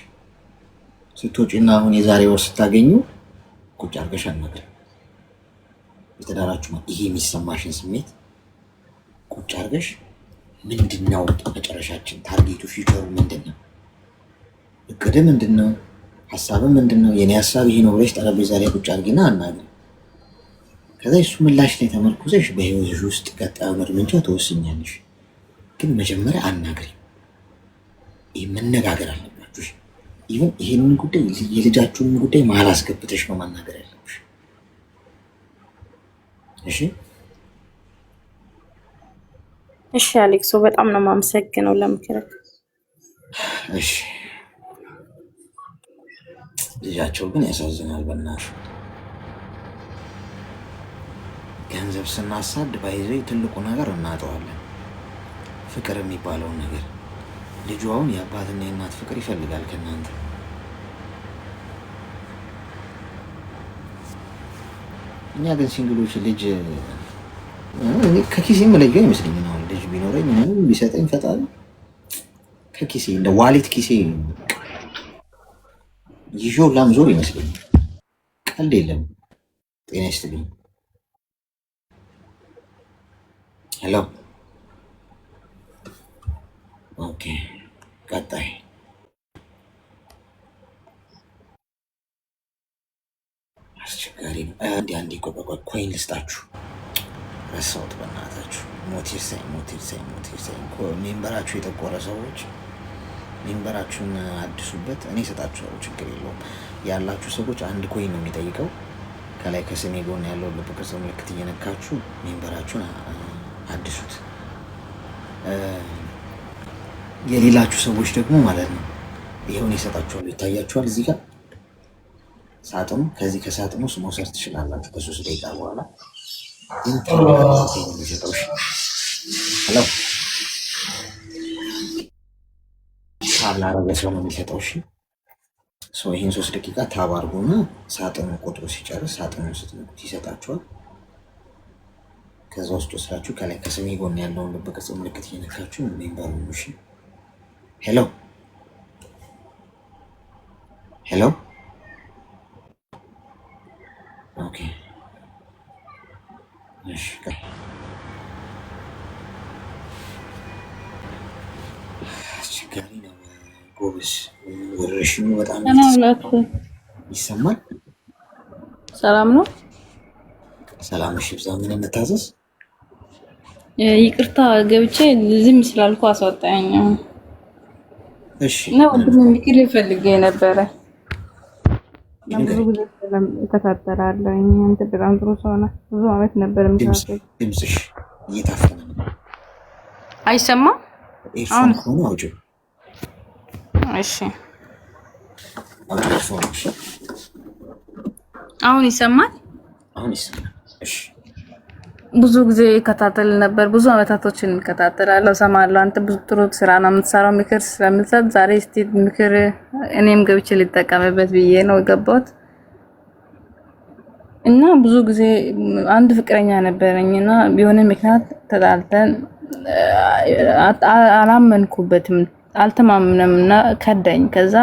ስትወጪና አሁን የዛሬ ወር ስታገኙ ቁጭ አድርገሽ አናግሪ። የተዳራችሁ ይሄ የሚሰማሽን ስሜት ቁጭ አድርገሽ ምንድነው መጨረሻችን፣ ታርጌቱ፣ ፊውቸሩ ምንድነው፣ እቅድ ምንድነው፣ ሀሳብ ምንድነው፣ የኔ ሀሳብ ይሄ ነው ብለሽ ጠረጴዛ ላይ ቁጭ አድርጊና አናግሪ። ከዛ እሱ ምላሽ ላይ ተመርኩዘሽ በህይወትሽ ውስጥ ቀጣዩን እርምጃ ትወስኛለሽ። ግን መጀመሪያ አናግሪ። ይህ መነጋገር አለባችሁ። ይህንን ጉዳይ የልጃችሁን ጉዳይ መሀል አስገብተሽ ነው ማናገር ያለብሽ። እሺ እሺ አሌክሶ፣ በጣም ነው የማመሰግነው ለምክርህ። እሺ ልጃቸው ግን ያሳዝናል። በእናትሽ ገንዘብ ስናሳድ ባይዘ ትልቁ ነገር እናጠዋለን፣ ፍቅር የሚባለውን ነገር። ልጁ አሁን የአባትና የእናት ፍቅር ይፈልጋል ከእናንተ። እኛ ግን ሲንግሎች ልጅ ከኪሴ መለየው ይመስለኛል። አሁን ልጅ ቢኖረኝ ቢሰጠኝ ፈጣሪ ከኪሴ እንደ ዋሌት ኪሴ ይዤው ላምዞር ይመስለኛል። ቀልድ የለም። ጤና ይስጥልኝ። ሄሎ ኦኬ፣ ቀጣይ አስቸጋሪ ነው። አንዴ ኮይን ልስጣችሁ፣ ረሳሁት በእናታችሁ። ሞቲር ሳይ ሜምበራችሁ የጠቆረ ሰዎች ሜምበራችሁን አድሱበት። እኔ እሰጣችኋለሁ፣ ችግር የለውም። ያላችሁ ሰዎች አንድ ኮይን ነው የሚጠይቀው። ከላይ ከስሜ ጎን ያለው ልብ ቅርጽ ምልክት እየነካችሁ ሜምበራችሁን አድሱት። የሌላችሁ ሰዎች ደግሞ ማለት ነው ይኸውን ይሰጣችኋል፣ ይታያችኋል እዚህ ጋር ሳጥኑ። ከዚህ ከሳጥኑ ውስጥ መውሰድ ትችላላችሁ ከ3 ደቂቃ በኋላ። የሚሰጠው ታብ ላረገ ሰው ነው የሚሰጠው። ይህን 3 ደቂቃ ታብ አድርጎና ሳጥኑ ቁጥሩ ሲጨርስ ሳጥኑ ስትነኩት ይሰጣችኋል። ከዛ ውስጥ ወስዳችሁ ከላይ ከስሜ ጎን ያለውን ልብ ቅርጽ ምልክት እየነካችሁ ሜምበሩ ነው። እሺ ሄሎ ሄሎ ኦኬ እሺ አስቸጋሪ ነው ጎበዝ። ወረርሽኙ በጣም ይሰማል። ሰላም ነው። ሰላም። እሺ ብዛ ምን እንታዘዝ? ይቅርታ ገብቼ ዝም ስላልኩ አስወጣኝ። እሺ እና ወንድም ምክር ፈልጌ ነበረ። ብዙ ጊዜ ተከታተላለሁ። አንተ በጣም ጥሩ ሰው ነህ። ብዙ አመት ነበር የምታውቀው። ድምፅሽ እየታፈነ ነው። አይሰማም? ኤርፎን ከሆነ አውጪው። እሺ ኤርፎን። አሁን ይሰማል? አሁን ይሰማል። እሺ ብዙ ጊዜ ይከታተል ነበር። ብዙ አመታቶችን እከታተላለሁ፣ ሰማለሁ። አንተ ብዙ ጥሩ ስራ ነው የምትሰራው፣ ምክር ስለምትሰጥ ዛሬ እስቲ ምክር እኔም ገብቼ ልጠቀምበት ብዬ ነው የገባሁት። እና ብዙ ጊዜ አንድ ፍቅረኛ ነበረኝና ቢሆን ምክንያት ተጣልተን አላመንኩበትም፣ አልተማመነምና ከዳኝ። ከዛ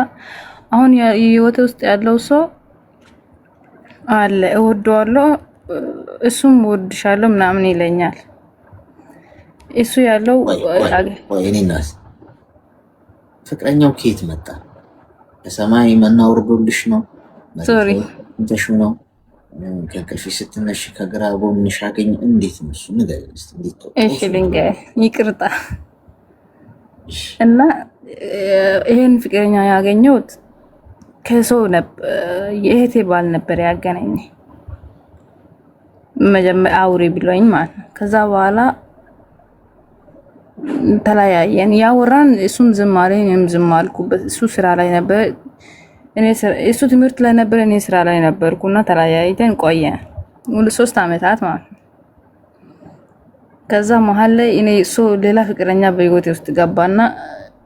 አሁን የህይወቴ ውስጥ ያለው ሰው አለ፣ እወደዋለሁ፣ እሱም እወድሻለሁ ምናምን ይለኛል። እሱ ያለው እኔናስ ፍቅረኛው ከየት መጣ? ከሰማይ መና ወርዶልሽ ነው? ሶሪ እንተሹ ነው? ከእንቅልፍሽ ስትነሽ ከግራ ጎንሽ አገኝ? እንዴት ነው እሱ? ንገሪኝ እስኪ። እንዴት ነው? እሺ ልንገርህ፣ ይቅርታ። እና ይሄን ፍቅረኛ ያገኘሁት ከሰው የእህቴ ባል ነበር ያገናኘኝ። መጀመሪያ አውሪ ብሎኝ ማለት ነው። ከዛ በኋላ ተለያየን፣ ያወራን። እሱም ዝም አለኝ፣ እኔም ዝም አልኩበት። እሱ ስራ ላይ ነበር፣ እሱ ትምህርት ላይ ነበር፣ እኔ ስራ ላይ ነበርኩና ተለያይተን ቆየን ሙሉ 3 አመታት ማለት ነው። ከዛ መሀል ላይ እኔ ሌላ ፍቅረኛ በህይወቴ ውስጥ ገባና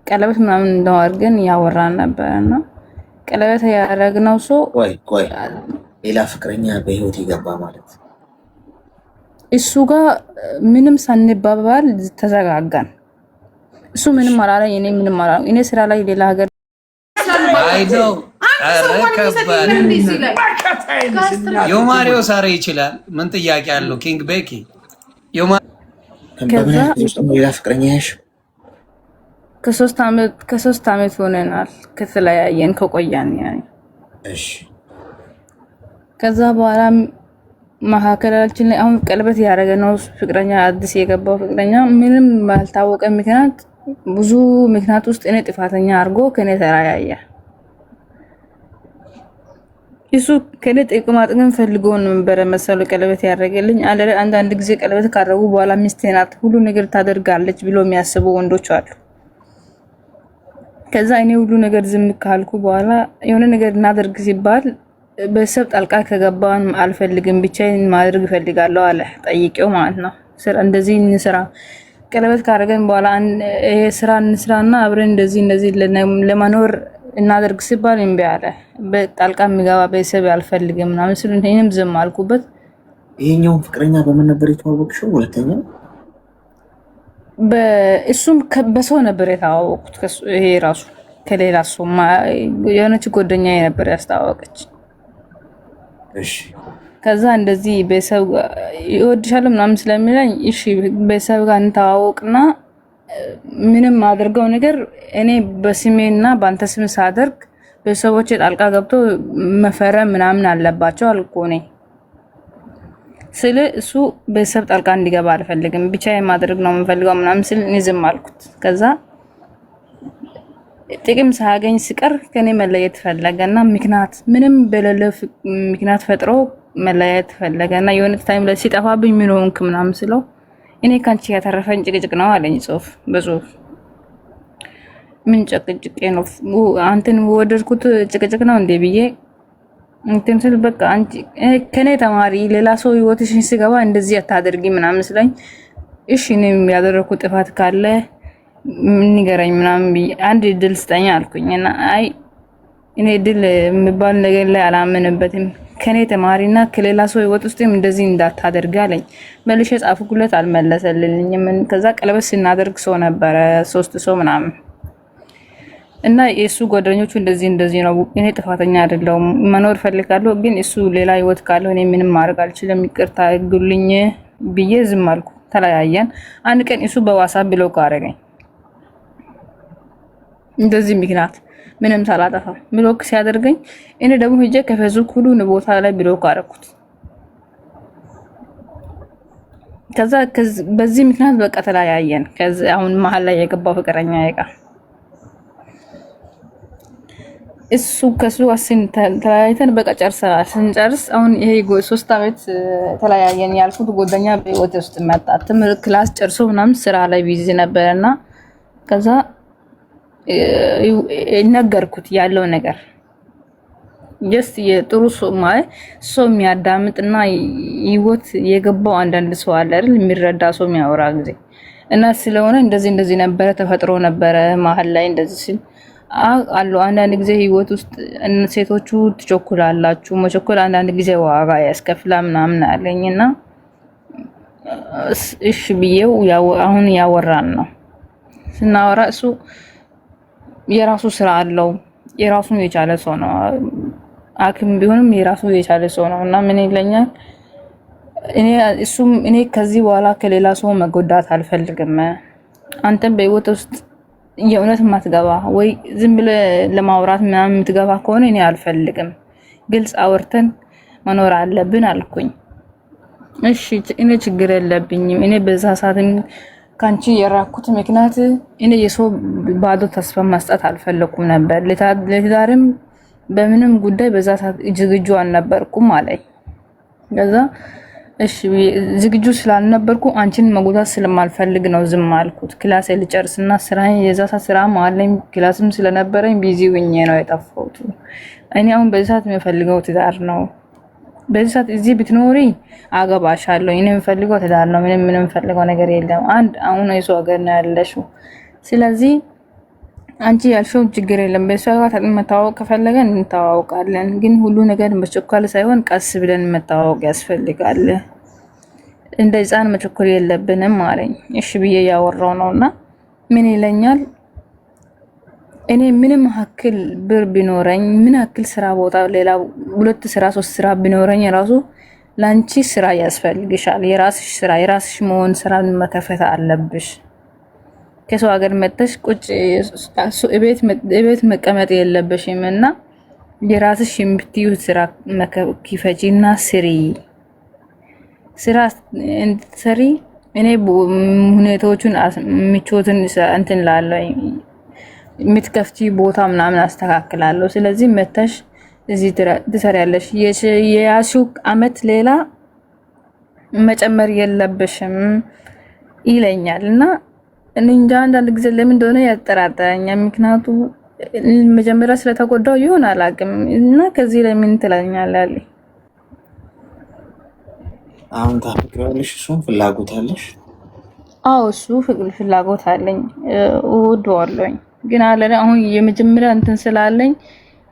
ቀለበት ምናምን እንደው አድርገን ያወራን ነበርና ቀለበት ያደረግነው ቆይ ሌላ ፍቅረኛ በህይወት ይገባ ማለት እሱ ጋር ምንም ሳንባባል ተዘጋጋን። እሱ ምንም አላለኝ፣ እኔ ምንም አላለኝ። እኔ ስራ ላይ ሌላ ሀገር አይደው ዮማሪዮ ሳሬ ይችላል። ምን ጥያቄ አለው? ኪንግ ቤኪ ሌላ ፍቅረኛ ያሽ ከሶስት አመት ሆነናል ከተለያየን ከቆያን ያኔ። እሺ ከዛ በኋላ መሀከላችን ላይ አሁን ቀለበት ያደረገ ነው ፍቅረኛ፣ አዲስ የገባው ፍቅረኛ ምንም ባልታወቀ ምክንያት ብዙ ምክንያት ውስጥ እኔ ጥፋተኛ አድርጎ ከኔ ተለያየ። እሱ ከኔ ጥቅም ፈልጎ ነበር መሰለው ቀለበት ያደረገልኝ። አንዳንድ ጊዜ ቀለበት ካደረጉ በኋላ ሚስቴ ናት ሁሉ ነገር ታደርጋለች ብሎ የሚያስቡ ወንዶች አሉ። ከዛ እኔ ሁሉ ነገር ዝም ካልኩ በኋላ የሆነ ነገር እናደርግ ሲባል በሰብ ጣልቃ ከገባን አልፈልግም፣ ብቻዬን ማድረግ እፈልጋለሁ አለ። ጠይቄው ማለት ነው። እንደዚህ እንስራ፣ ቀለበት ካደረገን በኋላ ስራ እንስራና አብረን እንደዚህ ለማኖር እናደርግ ሲባል እምቢ አለ። በጣልቃ የሚገባ ቤተሰብ አልፈልግም ምናምን ስል እኔም ዝም አልኩበት። ይሄኛውን ፍቅረኛ በምን ነበር የተዋወቅሽው? ሁለተኛው እሱም በሰው ነበር የተዋወቁት። ይሄ ራሱ ከሌላ ሰው የሆነች ጓደኛዬ ነበር ያስተዋወቀች። እሺ ከዛ እንደዚህ ቤተሰብ ይወድሻል ምናምን ስለሚለኝ እሺ ቤተሰብ ጋር እንተዋወቅና ምንም አድርገው ነገር እኔ በስሜና በአንተ ስም ሳደርግ ቤተሰቦቼ ጣልቃ ገብቶ መፈረም ምናምን አለባቸው አልኩ። እኔ ስለ እሱ ቤተሰብ ጣልቃ እንዲገባ አልፈልግም፣ ብቻዬን ማድረግ ነው የምፈልገው ምናምን ስል እኔ ዝም አልኩት። ከዛ ጥቅም ሳያገኝ ሲቀር ከኔ መለየት ፈለገና ምንም በሌለ ምክንያት ፈጥሮ መለየት ፈለገና የሆነ ታይም ላይ ሲጠፋብኝ ምን ሆንክ ምናምን ስለው እኔ ካንቺ ያተረፈኝ ጭቅጭቅ ነው አለኝ። በጽሁፍ ምን ጭቅጭቅ ነው? አንተን ወደድኩት ጭቅጭቅ ነው እንዴ ብዬ እንትን ስል በቃ አንቺ ከኔ ተማሪ ሌላ ሰው ህይወትሽን ሲገባ እንደዚህ አታደርጊ ምናምን ስለኝ እሺ እኔም ያደረኩት ጥፋት ካለ ንገረኝ ምናምን ብዬ አንድ ድል ስጠኝ አልኩኝና አይ እኔ ድል የሚባል ነገር ላይ አላመነበትም፣ ከኔ ተማሪና ከሌላ ሰው ህይወት ውስጥም እንደዚህ እንዳታደርግ አለኝ። መልሼ ጻፍኩለት፣ አልመለሰልኝም። ከዛ ቀለበት ስናደርግ ሰው ነበረ 3 ሰው ምናምን እና የሱ ጓደኞቹ እንደዚህ ነው፣ እኔ ጥፋተኛ አይደለሁም፣ መኖር ፈልጋለሁ፣ ግን እሱ ሌላ ህይወት ካለው እኔ ምንም ማድረግ አልችልም፣ ይቅርታ አድርጉልኝ ብዬ ዝም አልኩ። ተለያየን። አንድ ቀን እሱ በዋትስአፕ ብሎክ አደረገኝ። እንደዚህ ምክንያት ምንም ሳላጠፋ ብሎክ ሲያደርገኝ እኔ ደግሞ ሄጄ ከፌስቡክ ሁሉ ቦታ ላይ ብሎክ አደረኩት። ከዛ በዚህ ምክንያት በቃ ተለያየን። ከዛ አሁን መሀል ላይ የገባው ፍቅረኛ ያይቃ እሱ ከሱ አስን ተለያይተን በቃ ጨርሰናል። ስንጨርስ አሁን ይሄ 3 አመት ተለያየን ያልኩት ጓደኛ በህይወት ውስጥ መጣ። ትምህርት ክላስ ጨርሶ ምናምን ስራ ላይ ቢዚ ነበርና ከዛ ነገርኩት ያለው ነገር ጀስት የጥሩ ሰው የሚያዳምጥና ህይወት የገባው አንዳንድ ሰው አለ አይደል የሚረዳ ሰው የሚያወራ ጊዜ እና ስለሆነ እንደዚህ ነበረ ተፈጥሮ ነበረ መሀል ላይ እንደዚህ ሲል አሉ አንዳንድ ጊዜ ህይወት ውስጥ ሴቶቹ ትቸኩላላችሁ መቸኮል አንዳንድ ጊዜ ዋጋ ያስከፍላ ምናምን አለኝና እሺ ብዬው አሁን ያወራን ነው ስናወራ እሱ የራሱ ስራ አለው የራሱን የቻለ ሰው ነው አክም ቢሆንም የራሱ የቻለ ሰው ነው እና ምን ይለኛል እኔ ከዚህ በኋላ ከሌላ ሰው መጎዳት አልፈልግም አንተም በህይወት ውስጥ የእውነት ማትገባ ወይ ዝም ብለ ለማውራት ምናምን የምትገባ ከሆነ እኔ አልፈልግም ግልጽ አወርተን መኖር አለብን አልኩኝ እሺ እኔ ችግር የለብኝም እኔ በዛ ሰዓትም ካንቺ የራኩት ምክንያት እኔ የሰው ባዶ ተስፋ መስጠት አልፈለኩም ነበር ለትዳርም በምንም ጉዳይ በዛ ሰዓት ዝግጁ አልነበርኩም አለኝ ከዛ እሺ ዝግጁ ስላልነበርኩ አንቺን መጎዳት ስለማልፈልግ ነው ዝም አልኩት ክላስ ልጨርስና ስራዬ የዛ ሰዓት ስራ ማለኝ ክላስም ስለነበረኝ ቢዚ ሆኜ ነው የጠፋሁት እኔ አሁን በዛ ሰዓት የምፈልገው ትዳር ነው በዚህ ሰዓት እዚህ ብትኖሪ አገባሻለሁ እኔ የምፈልገው ትዳር ነው ምንም የምፈልገው ነገር የለም አንድ አሁን የሰው ሀገር ነው ያለሽው ስለዚህ አንቺ ያልሽው ችግር የለም በሰው ጋር መታወቅ ከፈለገን እንታወቃለን ግን ሁሉ ነገር መቸኮል ሳይሆን ቀስ ብለን መታወቅ ያስፈልጋል እንደ ህፃን መቸኮል የለብንም አለኝ እሺ ብዬ ያወራው ነውና ምን ይለኛል እኔ ምንም ያክል ብር ቢኖረኝ ምን ያክል ስራ ቦታ ሌላ 2 ስራ 3 ስራ ቢኖረኝ ራሱ ላንቺ ስራ ያስፈልግሻል የራስሽ ስራ የራስሽ መሆን ስራ መከፈት አለብሽ ከሰው ሀገር መጥተሽ ቁጭ እቤት መቀመጥ የለብሽምና የራስሽ የምትዩ ስራ መከፈቺና ስራ እንድትሰሪ እኔ ሁኔታዎቹን ምቾትን እንትን ላለኝ ምትከፍቺ ቦታ ምናምን አስተካክላለሁ ስለዚህ መተሽ እዚህ ትሰሪያለሽ የያሽው አመት ሌላ መጨመር የለብሽም ይለኛልና እንጃ አንዳንድ ጊዜ ለምን እንደሆነ ያጠራጠረኛል ምክንያቱ መጀመሪያ ስለተጎዳው ይሆን አላውቅም እና ከዚህ ላይ ምን ትላለኛለህ አሁን ታፍቅራለሽ እሱን ፍላጎት አለሽ አዎ እሱ ፍላጎት አለኝ እወደዋለሁኝ ግን አለ አሁን የመጀመሪያ እንትን ስላለኝ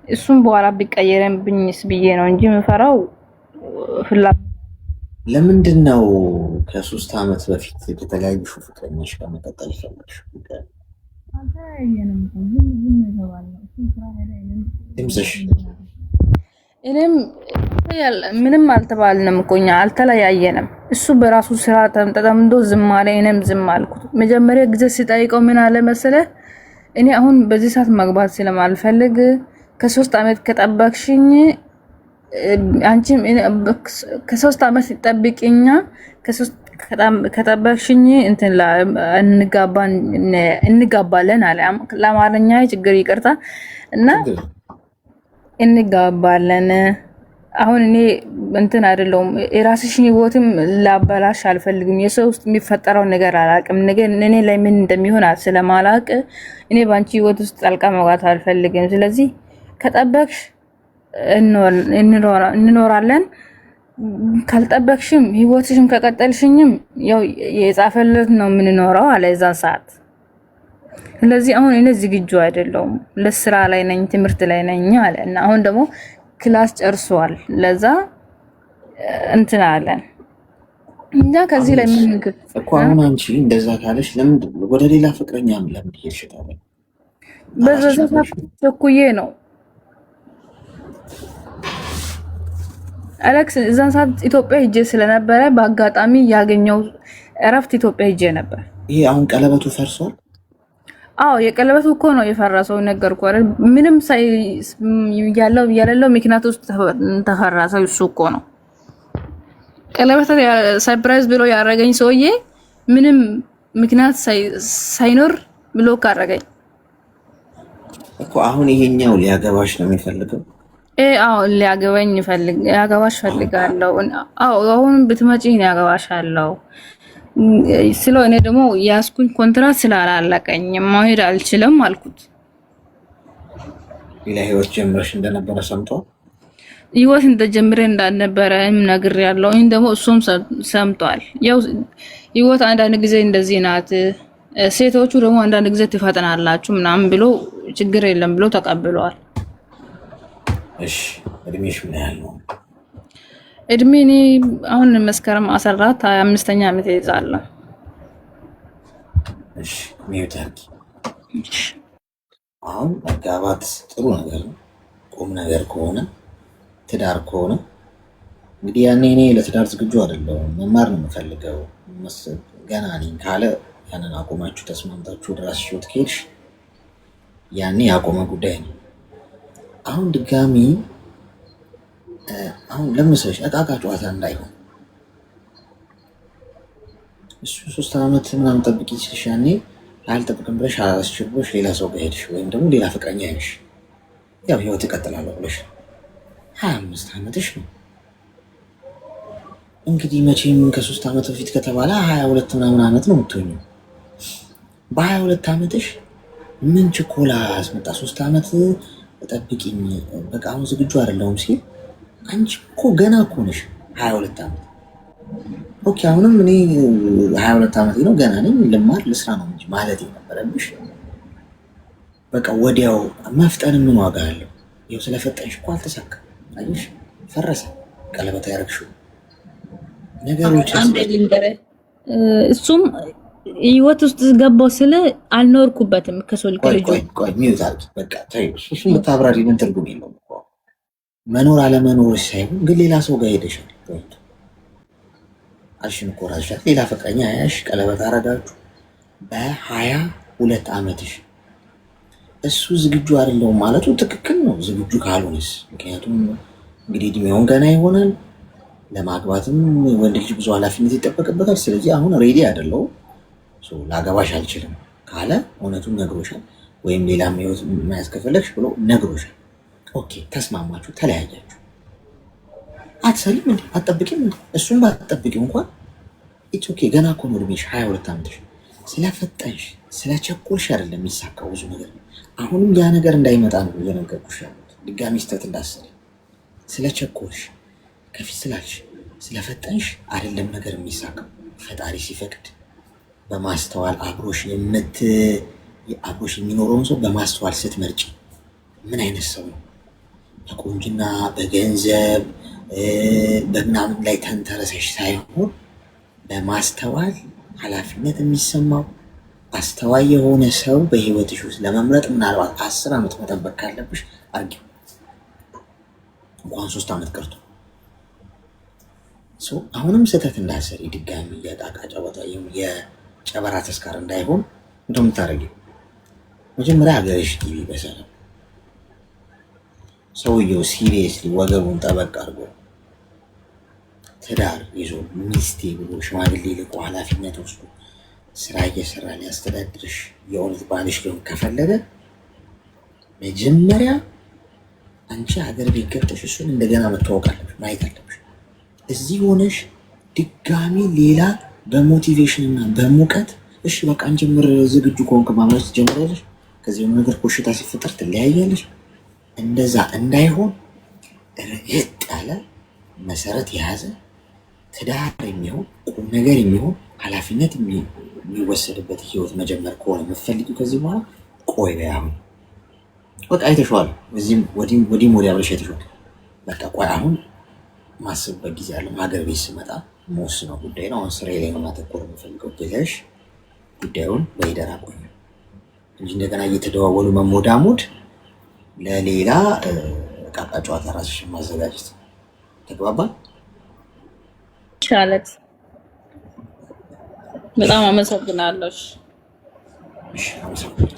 እሱን በኋላ ቢቀየረብኝስ ብዬ ነው እንጂ ምፈራው ፍላጎት ለምንድን ነው ከ3 አመት በፊት ከተለያዩ ፍቅረኞች ጋር መቀጠል ፈለግሽ? እኔም ምንም አልተባልንም እኮ እኛ አልተለያየንም እሱ በራሱ ስራ ተጠምዶ ዝም አለ እኔም ዝም አልኩት መጀመሪያ ጊዜ ሲጠይቀው ምን አለ መሰለህ እኔ አሁን በዚህ ሰዓት መግባት ስለማልፈልግ ከ3 አመት ከጠበቅሽኝ አንቺ ከ3 አመት ይጠብቅኛ ከጠበቅሽኝ እንትን እንጋባለን አለ ለአማርኛ ችግር ይቅርታ እና እንጋባለን አሁን እኔ እንትን አይደለም የራስሽን ህይወትም ላበላሽ አልፈልግም የሰው ውስጥ የሚፈጠረው ነገር አላቅም ነገር እኔ ላይ ምን እንደሚሆን ስለማላቅ እኔ ባንቺ ህይወት ውስጥ ጣልቃ መግባት አልፈልግም ስለዚህ ከጠበቅሽ እንኖራለን ካልጠበቅሽም ህይወትሽን ከቀጠልሽኝም ያው የጻፈለት ነው የምንኖረው አለ እዛ ሰዓት ስለዚህ አሁን እኔ ዝግጁ አይደለሁም ለስራ ላይ ነኝ ትምህርት ላይ ነኝ አለ እና አሁን ደግሞ ክላስ ጨርሷል ለዛ እንትን አለን እንጃ ከዚህ ላይ ምን እኮ አሁን አንቺ እንደዛ ካለሽ ለምን ወደ ሌላ ፍቅረኛም ለምን ይሽታለ በዛ ሰዓት ተኩዬ ነው አሌክስ እዛን ሰዓት ኢትዮጵያ ሄጄ ስለነበረ በአጋጣሚ ያገኘው እረፍት ኢትዮጵያ ሄጄ ነበር ይሄ አሁን ቀለበቱ ፈርሷል አዎ የቀለበቱ እኮ ነው የፈራሰው ነገርኩ አይደል ምንም ሳይ ያለው ምክንያት ውስጥ ተፈራሰው እሱ እኮ ነው ቀለበት ሰርፕራይዝ ብሎ ያረገኝ ሰውዬ ምንም ምክንያት ሳይኖር ብሎ ካረገኝ እኮ አሁን ይሄኛው ሊያገባሽ ነው የሚፈልገው? አዎ ሊያገባሽ ፈልጋለሁ። አዎ አሁን ብትመጪ ያገባሻለሁ ስለው እኔ ደግሞ ያስኩኝ ኮንትራት ስላላለቀኝ መሄድ አልችልም አልኩት። ሌላ ህይወት ጀምረሽ እንደነበረ ሰምቷል። ህይወት እንደጀምረ እንዳልነበረም ነግሬያለሁ። ይሄን ደግሞ እሱም ሰምቷል። ያው ህይወት አንዳንድ ጊዜ እንደዚህ ናት፣ ሴቶቹ ደግሞ አንዳንድ ጊዜ ትፈጥናላችሁ ምናምን ብሎ ችግር የለም ብሎ ተቀብለዋል። እሺ እድሜሽ ምን ያህል ነው? እድሜ እኔ አሁን መስከረም 14 25ኛ ዓመት ይዛለሁ። እሺ ሚውታርኪ አሁን መጋባት ጥሩ ነገር ነው። ቁም ነገር ከሆነ ትዳር ከሆነ እንግዲህ ያኔ እኔ ለትዳር ዝግጁ አይደለሁም መማር ነው የምፈልገው ገና ነኝ ካለ ያንን አቆማችሁ ተስማምታችሁ ድራስሽ ህይወት ከሄድሽ ያኔ ያቆመ ጉዳይ ነው። አሁን ድጋሚ አሁን ለምሳሌ አቃቃ ጨዋታ እንዳይሆን እሱ 3 ዓመት ምናምን ጠብቂ ሲልሽ ያኔ አልጠብቅም ብለሽ አስችልሽ ሌላ ሰው ጋር ሄድሽ ወይም ደግሞ ሌላ ፍቅረኛ ያይሽ ያው ህይወት ይቀጥላለሁ ብለሽ 25 ዓመትሽ ነው እንግዲህ መቼም ከ3 ዓመት በፊት ከተባለ 22 ምናምን ዓመት ነው የምትሆኚው። በ22 ዓመትሽ ምን ችኮላ አስመጣ 3 ዓመት ጠብቂኝ በቃ አሁን ዝግጁ አይደለሁም ሲል አንቺ እኮ ገና እኮ ነሽ 22 ዓመት። ኦኬ አሁንም እኔ 22 ዓመት ነው ገና ነኝ ልማር ልስራ ነው እንጂ ማለት የነበረብሽ በቃ ወዲያው መፍጠን ምን ዋጋ አለው? ይኸው ስለፈጠንሽ እኮ አልተሳካም። አይሽ ፈረሰ ቀለበት ያረግሽው ነገሮች እሱም ህይወት ውስጥ ገባው ስለ አልኖርኩበትም ከሶል ከልጅ ቆይ ሚውዛል በቃ ታዩ እሱን ብታብራሪ ምን ትርጉም የለውም እኮ መኖር አለመኖር ሳይሆን ግን ሌላ ሰው ጋር ሄደሻል ወይት አልሽን እኮ ራስሽ ሌላ ፍቅረኛ ያሽ ቀለበት አረጋችሁ በ22 ዓመትሽ እሱ ዝግጁ አይደለም ማለቱ ትክክል ነው። ዝግጁ ካልሆነስ ምክንያቱም እንግዲህ እድሜውን ገና ይሆናል ለማግባትም ወንድ ልጅ ብዙ ኃላፊነት ይጠበቅበታል። ስለዚህ አሁን ሬዲ አይደለው ላገባሽ አልችልም ካለ እውነቱን ነግሮሻል፣ ወይም ሌላም ህይወት መያዝ ከፈለግሽ ብሎ ነግሮሻል። ኦኬ ተስማማችሁ፣ ተለያያችሁ። አትሰልም እንዴ አትጠብቂም እንዴ? እሱም ባትጠብቂው እንኳን ኢትስ ኦኬ ገና እኮ ነው እድሜሽ 22 ዓመትሽ። ስለፈጠንሽ ስለቸኮልሽ አይደለም የሚሳካው ብዙ ነገር። አሁንም ያ ነገር እንዳይመጣ ነው እየነገርኩሽ ያሉት። ድጋሚ ስተት እንዳሰሪ ስለቸኮልሽ ከፊት ስላልሽ ስለፈጠንሽ አይደለም ነገር የሚሳካው። ፈጣሪ ሲፈቅድ በማስተዋል አብሮሽ የሚኖረውን ሰው በማስተዋል ስትመርጪ ምን አይነት ሰው ነው በቁንጅና በገንዘብ በምናምን ላይ ተንተረሰሽ ሳይሆን በማስተዋል ኃላፊነት የሚሰማው አስተዋይ የሆነ ሰው በህይወትሽ ውስጥ ለመምረጥ ምናልባት 10 ዓመት መጠበቅ ካለብሽ አርጊው፣ እንኳን 3 ዓመት ቀርቶ። አሁንም ስህተት እንዳሰሪ ድጋሚ የጣቃ ጨዋታ የጨበራ ተስካር እንዳይሆን እንደምታረጊው መጀመሪያ ሀገርሽ ግቢ በሰላም። ሰውየው ሲሪየስሊ ወገቡን ጠበቅ አድርጎ ትዳር ይዞ ሚስቴ ብሎ ሽማግሌ ልቆ ኃላፊነት ወስዶ ስራ እየሰራ ሊያስተዳድርሽ የእውነት ባልሽ ሊሆን ከፈለገ መጀመሪያ አንቺ ሀገር ቤት ገብተሽ እሱን እንደገና መተዋወቅ አለብሽ፣ ማየት አለብሽ። እዚህ ሆነሽ ድጋሚ ሌላ በሞቲቬሽን እና በሙቀት እሺ በቃ እንጀምር ዝግጁ ከሆንክ ማምረት ትጀምሪያለሽ። ከዚህ ነገር ኮሽታ ሲፈጠር ትለያያለሽ። እንደዛ እንዳይሆን እርግጥ ያለ መሰረት የያዘ ትዳር የሚሆን ቁም ነገር የሚሆን ኃላፊነት የሚወሰድበት ህይወት መጀመር ከሆነ የምትፈልጊው ከዚህ በኋላ ቆይ በይ አሁን በቃ አይተሽዋል፣ እዚህም ወዲም ወዲያ ብለሽ አይተሽዋል። በቃ ቆይ አሁን ማስብበት ጊዜ አለ። ሀገር ቤት ስመጣ መወስነው ጉዳይ ነው። አሁን ስራዬ ላይ ነው ማተኮር የምፈልገው ብለሽ ጉዳዩን በሂደር አቆዩ እንጂ እንደገና እየተደዋወሉ መሞዳሞድ ለሌላ ቃቃ ጨዋታ ራስሽን ማዘጋጀት። ተግባባን? ቻለት በጣም አመሰግናለሁ። እሺ አመሰግናለሁ።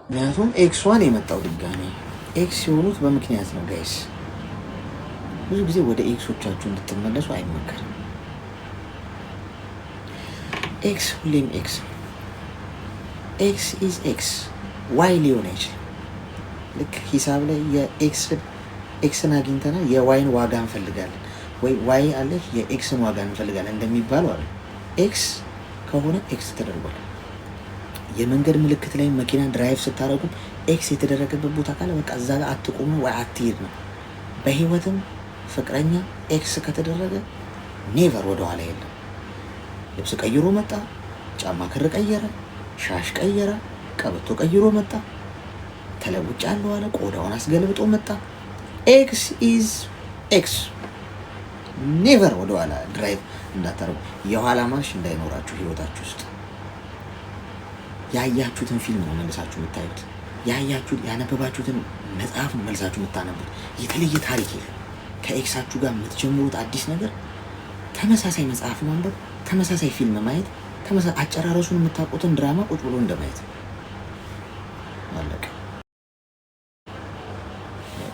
ምክንያቱም ኤክስ ዋን የመጣው ድጋሚ ኤክስ የሆኑት በምክንያት ነው ጋይስ። ብዙ ጊዜ ወደ ኤክሶቻችሁ እንድትመለሱ አይመከርም። ኤክስ ሁሌም ኤክስ ኢዝ ኤክስ ዋይ ሊሆን አይችልም። ልክ ሂሳብ ላይ የኤክስን አግኝተናል የዋይን ዋጋ እንፈልጋለን፣ ወይ ዋይ አለ የኤክስን ዋጋ እንፈልጋለን እንደሚባለው አለ። ኤክስ ከሆነ ኤክስ ተደርጓል። የመንገድ ምልክት ላይ መኪና ድራይቭ ስታደርጉ ኤክስ የተደረገበት ቦታ ካለ በቃ እዛ ጋር አትቆሙ ወይ አትሄድ ነው። በህይወትም ፍቅረኛ ኤክስ ከተደረገ ኔቨር ወደኋላ የለም። ልብስ ቀይሮ መጣ፣ ጫማ ክር ቀየረ፣ ሻሽ ቀየረ፣ ቀበቶ ቀይሮ መጣ፣ ተለውጫለሁ አለ፣ ቆዳውን አስገልብጦ መጣ። ኤክስ ኢዝ ኤክስ። ኔቨር ወደኋላ ድራይቭ እንዳታረጉ። የኋላ ማርሽ እንዳይኖራችሁ ህይወታችሁ ውስጥ። ያያችሁትን ፊልም ነው መልሳችሁ የምታዩት። ያነበባችሁትን መጽሐፍ ነው መልሳችሁ የምታነቡት። የተለየ ታሪክ የለም። ከኤክሳችሁ ጋር የምትጀምሩት አዲስ ነገር ተመሳሳይ መጽሐፍ ማንበብ፣ ተመሳሳይ ፊልም ማየት፣ አጨራረሱን የምታውቁትን ድራማ ቁጭ ብሎ እንደማየት አለቀ።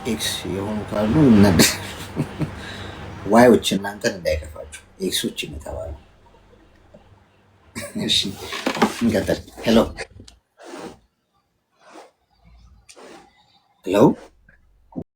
ኤክስ የሆኑ ካሉ እናድስ ዋዮች እናንተን እንዳይከፋችሁ ኤክሶች የተባሉ። እሺ እንቀጥል። ሄሎ